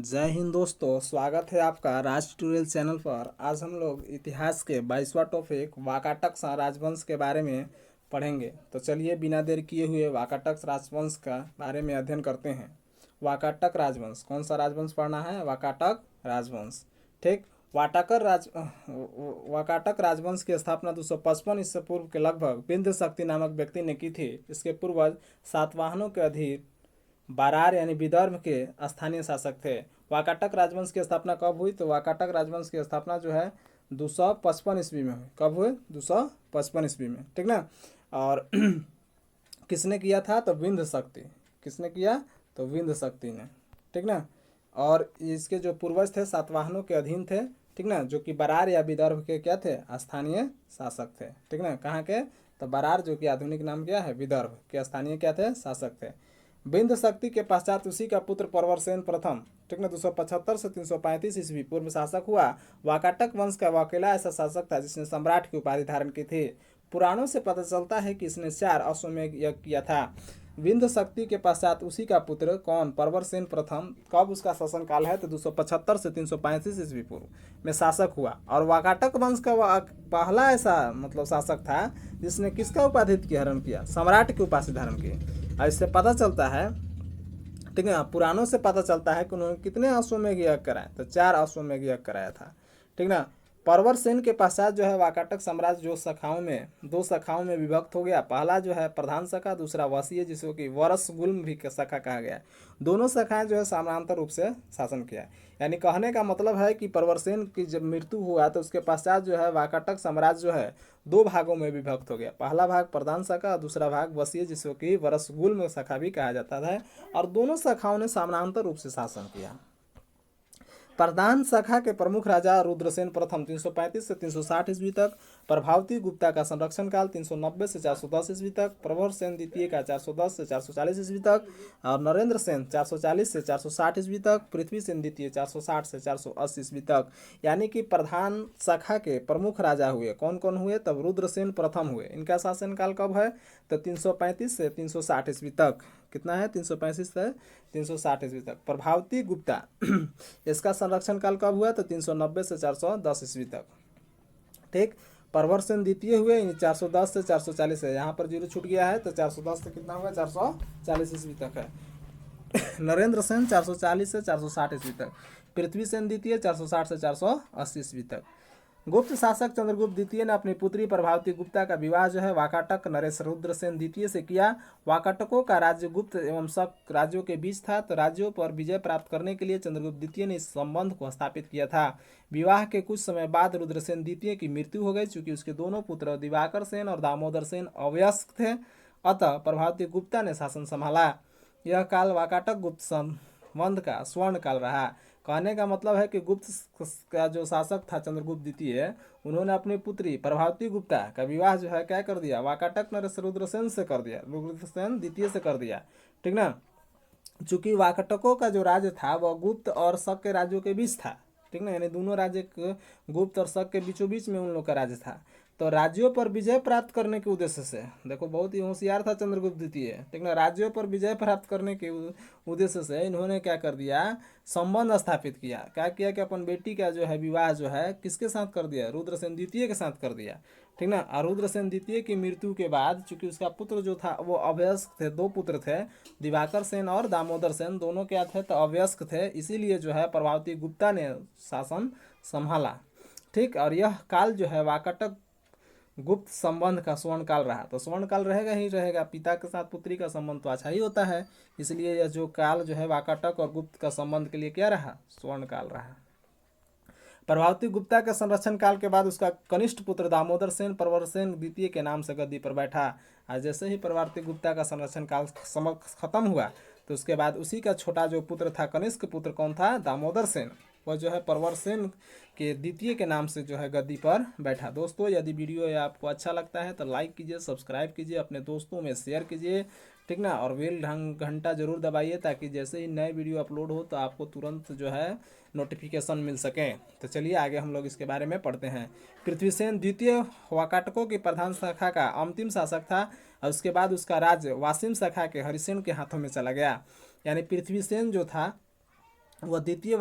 जय हिंद दोस्तों, स्वागत है आपका राज ट्यूटोरियल चैनल पर। आज हम लोग इतिहास के 22वां टॉपिक वाकाटक राजवंश के बारे में पढ़ेंगे। तो चलिए बिना देर किए हुए वाकाटक राजवंश का बारे में अध्ययन करते हैं। वाकाटक राजवंश, कौन सा राजवंश पढ़ना है? वाकाटक राजवंश। ठीक। वाकाटक राजवंश की स्थापना 255 ईस्वी पूर्व के लगभग विंध्य शक्ति नामक व्यक्ति ने की थी। इसके पूर्वज सातवाहनों के अधीन बारार यानी विदर्भ के स्थानीय शासक थे। वाकाटक राजवंश की स्थापना कब हुई? तो वाकाटक राजवंश की स्थापना जो है 255 ईस्वी में हुई। कब हुई? 255 ईस्वी में। ठीक ना। और किसने किया था? तो विंध्य शक्ति। किसने किया? तो विंध्य शक्ति ने। ठीक ना। और इसके जो पूर्वज थे सातवाहनों के अधीन थे। ठीक ना। जो कि बरार या विदर्भ के क्या थे? स्थानीय शासक थे। ठीक ना। कहाँ के? तो बरार, जो कि आधुनिक नाम क्या है? विदर्भ के स्थानीय क्या थे? शासक थे। विंध्य शक्ति के पश्चात उसी का पुत्र प्रवरसेन प्रथम, ठीक ना, 275 से 335 ईस्वी पूर्व शासक हुआ। वाकाटक वंश का वह अकेला ऐसा शासक था जिसने सम्राट की उपाधि धारण की थी। पुराणों से पता चलता है कि इसने 4 अश्वमेध यज्ञ किया था। विंध्य शक्ति के पश्चात उसी का पुत्र कौन? प्रवरसेन प्रथम। कब उसका शासन काल है? तो 275 से 335 ईस्वी पूर्व में शासक हुआ। और वाकाटक वंश का वह पहला ऐसा शासक था जिसने किसका उपाधि हरण किया? सम्राट की उपाधि धारण की। और इससे पता चलता है, ठीक है, पुराणों से पता चलता है कि उन्होंने कितने अश्वमेध यज्ञ कराए? तो 4 अश्वमेध यज्ञ कराया था। ठीक ना। प्रवरसेन के पश्चात जो है वाकाटक साम्राज्य दो शाखाओं में विभक्त हो गया। पहला जो है प्रधान शाखा, दूसरा वसीय जिसको कि वरसगुल्म भी शाखा कहा गया। दोनों शाखाएं जो है समानांतर रूप से शासन किया। यानी कहने का मतलब है कि प्रवरसेन की जब मृत्यु हुआ तो उसके पश्चात जो है वाकाटक साम्राज्य जो है 2 भागों में विभक्त हो गया। पहला भाग प्रधान शाखा और दूसरा भाग वसीय जिसको कि वरसगुल्म शाखा भी कहा जाता है। और दोनों शाखाओं ने समानांतर रूप से शासन किया। प्रधान शाखा के प्रमुख राजा रुद्रसेन प्रथम 335 से 360 ईस्वी तक, प्रभावती गुप्ता का संरक्षण काल 390 से 410 ईस्वी तक, प्रवरसेन द्वितीय का 410 से 440 ईस्वी तक, और नरेंद्र सेन 440 से 460 ईस्वी तक, पृथ्वी सेन द्वितीय 460 से 480 ईस्वी तक। यानी कि प्रधान शाखा के प्रमुख राजा हुए कौन कौन हुए? तब रुद्रसेन प्रथम हुए। इनका शासनकाल कब है? तो 335 से 360 ईस्वी तक। कितना है? 335 से 360 ईस्वी तक। प्रभावती गुप्ता इसका संरक्षण काल कब हुआ? तो 390 से 410 ईस्वी तक। ठीक। प्रवरसेन द्वितीय हुए 410 से 440 है। यहाँ पर जीरो छूट गया है तो 410 से कितना हुआ? 440 ईस्वी तक है। नरेंद्र सेन 440 से 460 ईस्वी तक। पृथ्वी सेन द्वितीय 460 से 480 ईस्वी तक। गुप्त शासक चंद्रगुप्त द्वितीय ने अपनी पुत्री प्रभावती गुप्ता का विवाह जो है वाकाटक नरेश रुद्रसेन द्वितीय से किया। वाकाटकों का राज्य गुप्त एवं शक राज्यों के बीच था, तो राज्यों पर विजय प्राप्त करने के लिए चंद्रगुप्त द्वितीय ने इस संबंध को स्थापित किया था। विवाह के कुछ समय बाद रुद्रसेन द्वितीय की मृत्यु हो गई, चूंकि उसके दोनों पुत्र दिवाकर सेन और दामोदर सेन अवयस्क थे। अतः प्रभावती गुप्ता ने शासन संभाला। यह काल वाकाटक गुप्त संबंध का स्वर्ण काल रहा। कहने का मतलब है कि गुप्त का जो शासक था चंद्रगुप्त द्वितीय, उन्होंने अपनी पुत्री प्रभावती गुप्ता का विवाह जो है क्या कर दिया? वाकाटक नरेश रुद्रसेन से कर दिया, रुद्रसेन द्वितीय से कर दिया। ठीक ना। चूंकि वाकाटकों का जो राज्य था वह गुप्त और शक के राज्यों के बीच था। ठीक ना। यानी दोनों राज्य गुप्त और शक के बीचों बीच में उन लोग का राज्य था। तो राज्यों पर विजय प्राप्त करने के उद्देश्य से, देखो बहुत ही होशियार था चंद्रगुप्त द्वितीय। ठीक ना। राज्यों पर विजय प्राप्त करने के उद्देश्य से इन्होंने क्या कर दिया? संबंध स्थापित किया। क्या किया कि अपन बेटी का जो है विवाह जो है किसके साथ कर दिया? रुद्रसेन द्वितीय के साथ कर दिया। ठीक ना। और रुद्रसेन द्वितीय की मृत्यु के बाद चूंकि उसका पुत्र जो था वो अवयस्क थे, 2 पुत्र थे, दिवाकर सेन और दामोदर सेन, दोनों क्या थे? तो अवयस्क थे। इसीलिए जो है प्रभावती गुप्ता ने शासन संभाला। ठीक। और यह काल जो है वाकाटक गुप्त संबंध का स्वर्ण काल रहा। तो स्वर्ण काल रहेगा ही रहेगा, पिता के साथ पुत्री का संबंध तो अच्छा ही होता है। इसलिए यह जो काल जो है वाकाटक और गुप्त का संबंध के लिए क्या रहा? स्वर्ण काल रहा। प्रभावती गुप्ता के संरक्षण काल के बाद उसका कनिष्ठ पुत्र दामोदर सेन प्रवरसेन द्वितीय के नाम से गद्दी पर बैठा। आज जैसे ही प्रभावती गुप्ता का संरक्षण काल खत्म हुआ तो उसके बाद उसी का छोटा जो पुत्र था, कनिष्ठ पुत्र कौन था? दामोदर सेन। वह जो है प्रवरसेन के द्वितीय के नाम से जो है गद्दी पर बैठा। दोस्तों, यदि वीडियो आपको अच्छा लगता है तो लाइक कीजिए, सब्सक्राइब कीजिए, अपने दोस्तों में शेयर कीजिए। ठीक ना। और बेल घंटा जरूर दबाइए ताकि जैसे ही नए वीडियो अपलोड हो तो आपको तुरंत जो है नोटिफिकेशन मिल सके। तो चलिए आगे हम लोग इसके बारे में पढ़ते हैं। पृथ्वीसेन द्वितीय वाकाटकों की प्रधान शाखा का अंतिम शासक था और उसके बाद उसका राज्य वासिम शाखा के हरिसेन के हाथों में चला गया। यानी पृथ्वीसेन जो था वह द्वितीय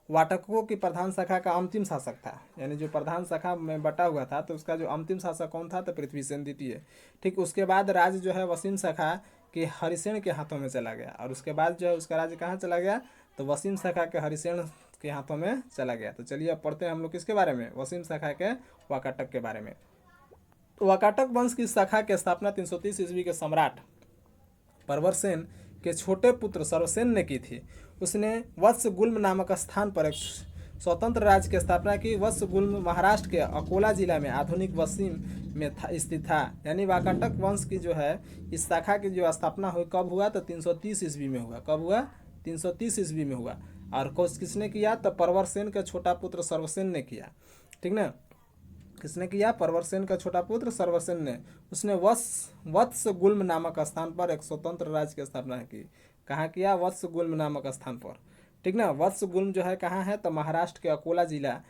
वाटकों की प्रधान शाखा का अंतिम शासक था। यानी जो प्रधान शाखा में बटा हुआ था तो उसका जो अंतिम शासक कौन था, तो पृथ्वीसेन द्वितीय। ठीक, उसके बाद राज्य जो है वसीम शाखा के हरिसेन के हाथों में चला गया, और उसके बाद जो है उसका राज्य कहाँ चला गया, तो वसीम शाखा के हरिसेन के हाथों में चला गया। तो चलिए अब पढ़ते हैं हम लोग किसके बारे में, वसीम शाखा के वाकाटक के बारे में। तो वाकाटक वंश की शाखा की स्थापना 330 ईस्वी के सम्राट परवरसेन के छोटे पुत्र सर्वसेन ने की थी। उसने वत्स गुल्म नामक स्थान पर एक स्वतंत्र राज्य की स्थापना की। वत्स गुल्म महाराष्ट्र के अकोला जिला में आधुनिक वसीम में स्थित था। यानी वाकाटक वंश की जो है इस शाखा की जो स्थापना हुई कब हुआ, तो 330 ईस्वी में हुआ। कब हुआ, 330 ईस्वी में हुआ। और किसने किया, तो परवरसेन का छोटा पुत्र सर्वसेन ने किया। ठीक ना, किसने किया, परवरसेन का छोटा पुत्र सर्वसेन ने। उसने वत्स गुल्म नामक स्थान पर एक स्वतंत्र राज्य की स्थापना की। कहाँ किया, वत्स गुल्म नामक स्थान पर। ठीक ना, वत्स गुल्म जो है कहाँ है, तो महाराष्ट्र के अकोला जिला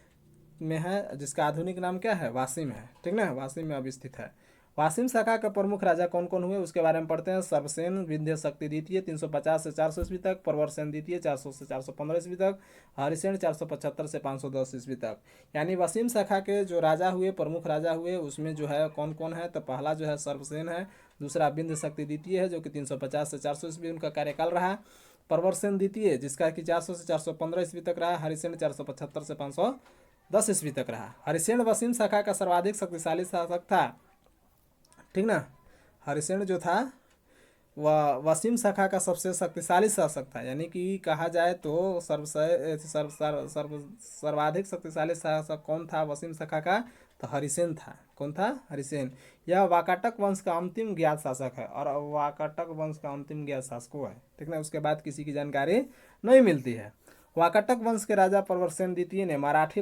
में है, जिसका आधुनिक नाम क्या है, वासिम है। ठीक ना, वासिम में अब स्थित है। वासिम शाखा के प्रमुख राजा कौन कौन हुए उसके बारे में पढ़ते हैं। सर्वसेन विंध्य शक्ति द्वितीय 350 से 400 ईस्वी तक, परवरसेन द्वितीय 400 से 415 ईस्वी तक, हरिसेन 475 से 510 ईस्वी तक। यानी वसीम शाखा के जो राजा हुए, प्रमुख राजा हुए, उसमें जो है कौन कौन है, तो पहला जो है सर्वसेन है, दूसरा विंध्य शक्ति द्वितीय है जो कि 350 से 400 ईस्वी उनका कार्यकाल रहा। परवरसेन द्वितीय जिसका कि 400 से 415 ईस्वी तक रहा। हरिसेन 475 से 510 ईस्वी तक रहा। हरिसेन वसीम शाखा का सर्वाधिक शक्तिशाली शासक था। ठीक ना, हरिसेन जो था वह वसीम शाखा का सबसे शक्तिशाली शासक था। यानी कि कहा जाए तो सर्वाधिक शक्तिशाली शासक कौन था वसीम शाखा का, तो हरिसेन था। कौन था, हरिसेन। यह वाकाटक वंश का अंतिम ज्ञात शासक है, और वाकाटक वंश का अंतिम ज्ञात शासकों है। ठीक ना, उसके बाद किसी की जानकारी नहीं मिलती है। वाकाटक वंश के राजा परवरसेन द्वितीय ने मराठी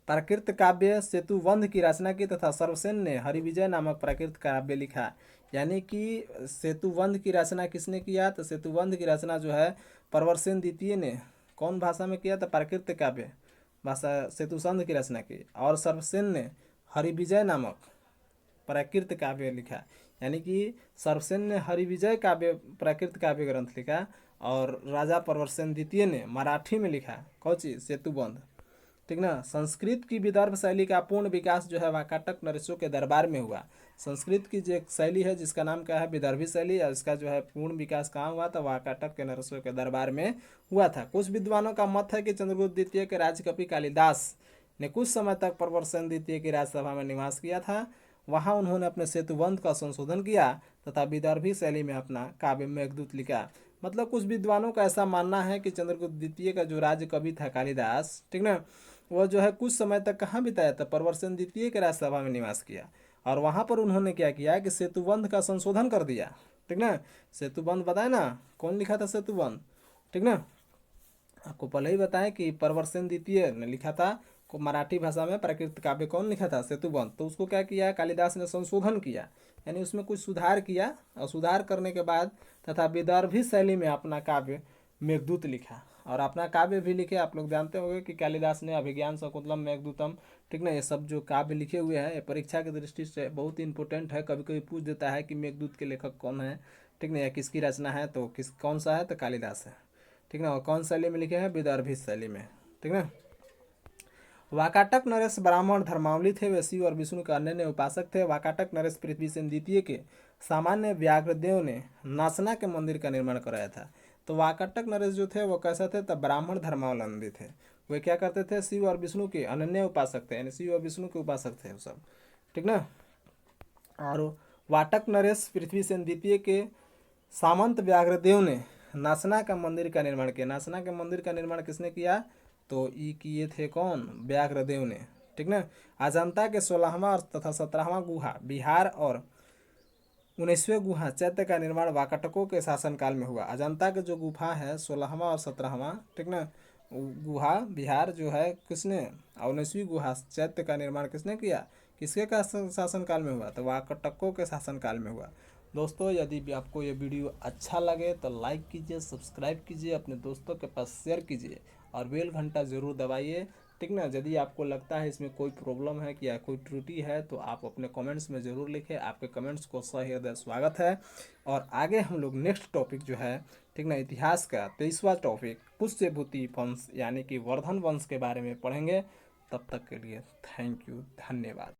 प्राकृत काव्य सेतुबंध की रचना की तथा सर्वसेन ने हरिविजय नामक प्राकृत काव्य लिखा। यानी कि सेतुबंध की रचना किसने किया, तो सेतुबंध की रचना जो है परवरसेन द्वितीय ने कौन भाषा में किया, तो प्राकृत काव्य भाषा सेतुबंध की रचना की, और सर्वसेन ने हरिविजय नामक प्राकृत काव्य लिखा। यानी कि सर्वसेन ने हरिविजय काव्य प्राकृत काव्य ग्रंथ लिखा, और राजा परवरसेन द्वितीय ने मराठी में लिखा कौन सी, सेतुबंध। ठीक ना, संस्कृत की विदर्भ शैली का पूर्ण विकास जो है वाकाटक नरेशों के दरबार में हुआ। संस्कृत की जो एक शैली है जिसका नाम क्या है, विदर्भी शैली, और इसका जो है पूर्ण विकास कहाँ हुआ था, वाकाटक के नरेशों के दरबार में हुआ था। कुछ विद्वानों का मत है कि चंद्रगुप्त द्वितीय के राजकवि कालिदास ने कुछ समय तक परवरसेन द्वितीय की राजसभा में निवास किया था। वहाँ उन्होंने अपने सेतुबंध का संशोधन किया तथा विदर्भी शैली में अपना काव्य मेघदूत लिखा। मतलब कुछ विद्वानों का ऐसा मानना है कि चंद्रगुप्त द्वितीय का जो राज्य कवि था कालिदास, ठीक ना, वह जो है कुछ समय तक कहाँ बिताया था, परवरसेन द्वितीय के राजसभा में निवास किया, और वहाँ पर उन्होंने क्या किया कि सेतुबंध का संशोधन कर दिया। ठीक ना, सेतुबंध बताए ना, कौन लिखा था सेतुबंध। ठीक ना, आपको पहले ही बताएं कि परवरसेन द्वितीय ने लिखा था, को मराठी भाषा में प्राकृत काव्य कौन लिखा था, सेतुबंध। तो उसको क्या किया, कालिदास ने संशोधन किया, यानी उसमें कुछ सुधार किया, और सुधार करने के बाद तथा विदर्भी शैली में अपना काव्य मेघदूत लिखा, और अपना काव्य भी लिखे। आप लोग जानते होंगे कि कालिदास ने अभिज्ञान शकुंतलम मेघदूतम, ठीक ना, ये सब जो काव्य लिखे हुए हैं ये परीक्षा की दृष्टि से बहुत इंपॉर्टेंट है। कभी कभी पूछ देता है कि मेघदूत के लेखक कौन है, ठीक ना, या किसकी रचना है, तो कौन सा है, तो कालिदास है। ठीक ना, और कौन शैली में लिखे हैं, विदर्भी शैली में। ठीक ना, वाकाटक नरेश ब्राह्मण धर्मावली थे। वे शिव और विष्णु के अन्य उपासक थे। वाकाटक नरेश पृथ्वीसेन द्वितीय के सामान्य व्याघ्रदेव ने नासना के मंदिर का निर्माण कराया था। तो वाकाटक नरेश जो थे वो कैसे थे, तब ब्राह्मण धर्मावलंबी थे। वे क्या करते थे, शिव और विष्णु के अनन्य उपासक थे, यानी शिव और विष्णु के उपासक थे वो सब। ठीक ना, और वाटक नरेश पृथ्वीसेन द्वितीय के सामंत व्याघ्रदेव ने नासना का मंदिर का निर्माण किया। नासना के मंदिर का निर्माण किसने किया, तो ये किए थे कौन, व्याघ्रदेव ने। ठीक ना, अजंता के 16वां तथा 17वां गुहा बिहार और 19वें गुहा चैत्य का निर्माण वाकाटकों के शासनकाल में हुआ। अजंता के जो गुफा है 16वां और 17वां, ठीक ना, गुहा बिहार जो है किसने, और 19वीं गुहा चैत्य का निर्माण किसने किया, किसके का शासनकाल में हुआ, तो वाकाटकों के शासनकाल में हुआ। दोस्तों यदि भी आपको ये वीडियो अच्छा लगे तो लाइक कीजिए, सब्सक्राइब कीजिए, अपने दोस्तों के पास शेयर कीजिए, और बेल घंटा ज़रूर दबाइए ठीक ना। यदि आपको लगता है इसमें कोई प्रॉब्लम है कि या कोई त्रुटि है तो आप अपने कमेंट्स में ज़रूर लिखें, आपके कमेंट्स को सही हृदय स्वागत है। और आगे हम लोग नेक्स्ट टॉपिक जो है, ठीक ना, इतिहास का 23वां टॉपिक पुष्यभूति वंश यानी कि वर्धन वंश के बारे में पढ़ेंगे। तब तक के लिए थैंक यू, धन्यवाद।